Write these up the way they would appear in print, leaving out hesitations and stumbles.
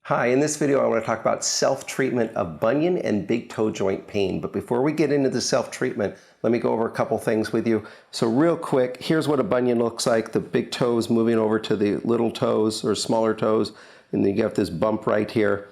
Hi, in this video I want to talk about self-treatment of bunion and big toe joint pain. But before we get into the self-treatment, let me go over a couple things with you. So real quick, here's what a bunion looks like. The big toes moving over to the little toes or smaller toes, and then you have this bump right here.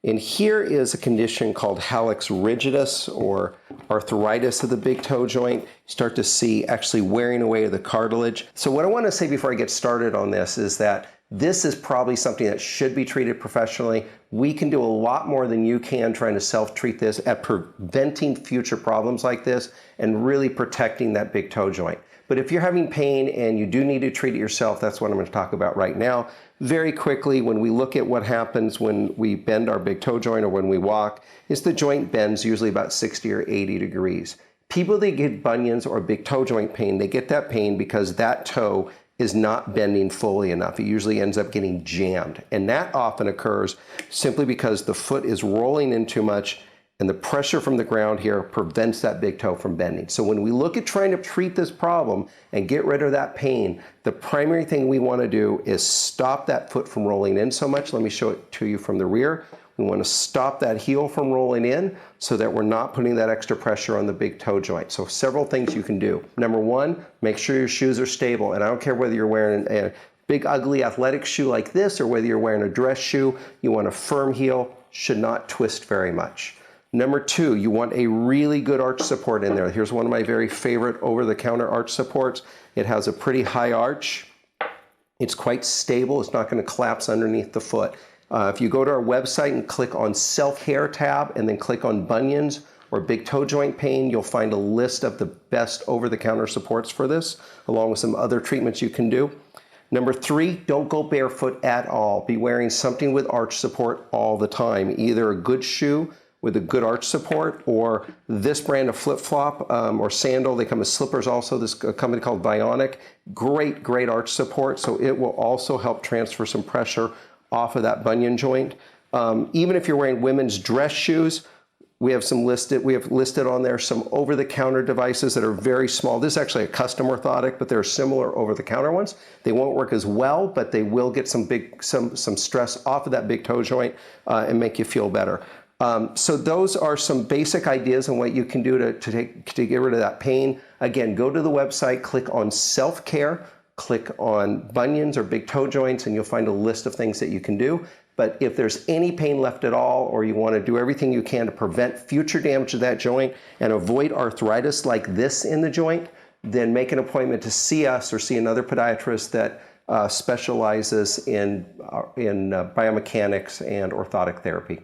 And here is a condition called hallux rigidus, or arthritis of the big toe joint. You start to see actually wearing away the cartilage. So what I want to say before I get started on this is that this is probably something that should be treated professionally. We can do a lot more than you can trying to self-treat this at preventing future problems like this and really protecting that big toe joint. But if you're having pain and you do need to treat it yourself, that's what I'm going to talk about right now. Very quickly, when we look at what happens when we bend our big toe joint or when we walk, is the joint bends usually about 60 or 80 degrees. People that get bunions or big toe joint pain, they get that pain because that toe is not bending fully enough. It usually ends up getting jammed. And that often occurs simply because the foot is rolling in too much and the pressure from the ground here prevents that big toe from bending. So when we look at trying to treat this problem and get rid of that pain, the primary thing we want to do is stop that foot from rolling in so much. Let me show it to you from the rear. We want to stop that heel from rolling in so that we're not putting that extra pressure on the big toe joint. So several things you can do. Number one, make sure your shoes are stable. And I don't care whether you're wearing a big ugly athletic shoe like this or whether you're wearing a dress shoe, you want a firm heel, should not twist very much. Number two, you want a really good arch support in there. Here's one of my very favorite over-the-counter arch supports. It has a pretty high arch. It's quite stable. It's not going to collapse underneath the foot. If you go to our website and click on self-care tab and then click on bunions or big toe joint pain, you'll find a list of the best over-the-counter supports for this, along with some other treatments you can do. Number three, don't go barefoot at all. Be wearing something with arch support all the time, either a good shoe with a good arch support or this brand of flip-flop or sandal. They come with slippers also, this company called Bionic. Great arch support, so it will also help transfer some pressure off of that bunion joint. Even if you're wearing women's dress shoes, we have listed on there some over-the-counter devices that are very small. This is actually a custom orthotic, but there are similar over-the-counter ones. They won't work as well, but they will get some stress off of that big toe joint and make you feel better. So those are some basic ideas on what you can do to get rid of that pain. Again, go to the website, click on self-care, click on bunions or big toe joints, and you'll find a list of things that you can do. But if there's any pain left at all, or you want to do everything you can to prevent future damage to that joint and avoid arthritis like this in the joint, then make an appointment to see us or see another podiatrist that specializes in biomechanics and orthotic therapy.